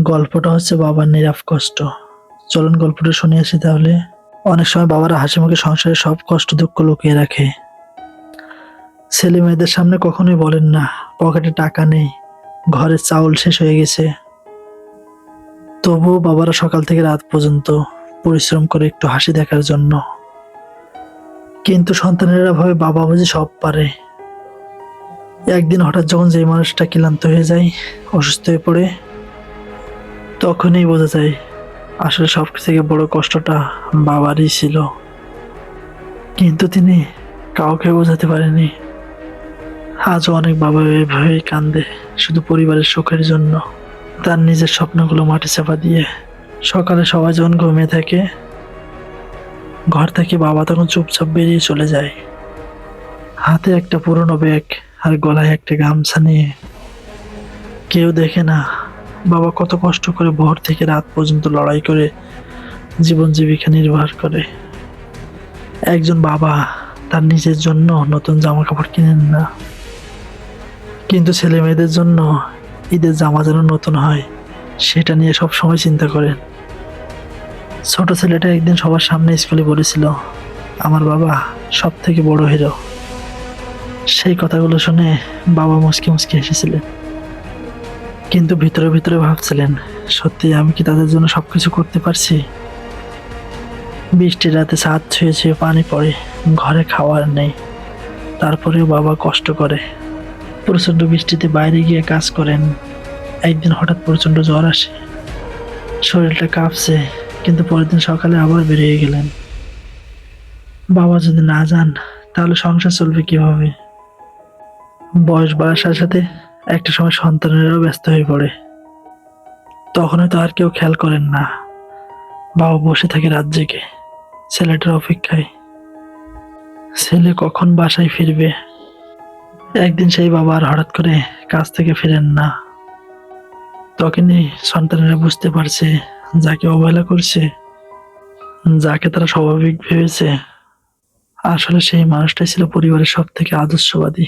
গল্পটা হচ্ছে বাবার নীরব কষ্ট। চলুন গল্পটা শুনে আসি তাহলে। অনেক সময় বাবারা হাসি মুখে সংসারের সব কষ্ট দুঃখ লুকিয়ে রাখে। ছেলে মেয়েদের সামনে কখনোই বলেন না পকেটে টাকা নেই, ঘরের চাউল শেষ হয়ে গেছে। তবুও বাবারা সকাল থেকে রাত পর্যন্ত পরিশ্রম করে একটু হাসি দেখার জন্য। কিন্তু সন্তানেরা ভাবে বাবা বুঝি সব পারে। একদিন হঠাৎ যখন যে মানুষটা ক্লান্ত হয়ে যায়, অসুস্থ হয়ে পড়ে, তখনই বোঝা যায় আসলে সব থেকে বড় কষ্টটা বাবারই ছিল। কিন্তু তিনি কাউকে বোঝাতে পারেনি। আজও অনেক বাবা এভাবেই কান্দে, শুধু পরিবারের সুখের জন্য। তার নিজের স্বপ্নগুলো মাটি চাপা দিয়ে। সকালে সবাই যখন ঘুমিয়ে থাকে, ঘর থেকে বাবা তখন চুপচাপ বেরিয়ে চলে যায়, হাতে একটা পুরনো ব্যাগ আর গলায় একটা গামছা নিয়ে। কেউ দেখে না বাবা কত কষ্ট করে ভোর থেকে রাত পর্যন্ত লড়াই করে জীবন জীবিকা নির্বাহ করে। একজন বাবা তার নিজের জন্য নতুন জামা কাপড় কিনেন না, কিন্তু ছেলে মেয়েদের জন্য ঈদের জামা যেন নতুন হয় সেটা নিয়ে সব সময় চিন্তা করেন। ছোট ছেলেটা একদিন সবার সামনে স্কুলে বলেছিল, আমার বাবা সব থেকে বড় হিরো। সেই কথাগুলো শুনে বাবা মুচকি মুচকি হেসেছিলেন, কিন্তু ভিতরে ভিতরে ভাবছিলেন, সত্যি আমি কি তাদের জন্য সবকিছু করতে পারছি? বৃষ্টির রাতে ছাদ ছুঁয়ে ছুঁয়ে পানি পড়ে, ঘরে খাওয়ার নেই, তারপরেও বাবা কষ্ট করে। প্রচন্ড বৃষ্টিতে বাইরে গিয়ে কাজ করেন। একদিন হঠাৎ প্রচন্ড জ্বর আসে, শরীরটা কাঁপছে, কিন্তু পরের দিন সকালে আবার বেরিয়ে গেলেন। বাবা যদি না যান তাহলে সংসার চলবে কিভাবে? বয়স বাড়ার সাথে সাথে একটা সময় সন্তানেরাও ব্যস্ত হয়ে পড়ে। তখন হয়তো আর কেউ খেয়াল করেন না। বাবা বসে থাকে রাত জেগে, ছেলেটার অপেক্ষায়, ছেলে কখন বাসায় ফিরবে। একদিন সেই বাবা আর হঠাৎ করে কাজ থেকে ফিরেন না। তখনই সন্তানেরা বুঝতে পারছে, যাকে অবহেলা করছে, যাকে তারা স্বাভাবিক ভেবেছে, আসলে সেই মানুষটাই ছিল পরিবারের সব থেকে আদর্শবাদী।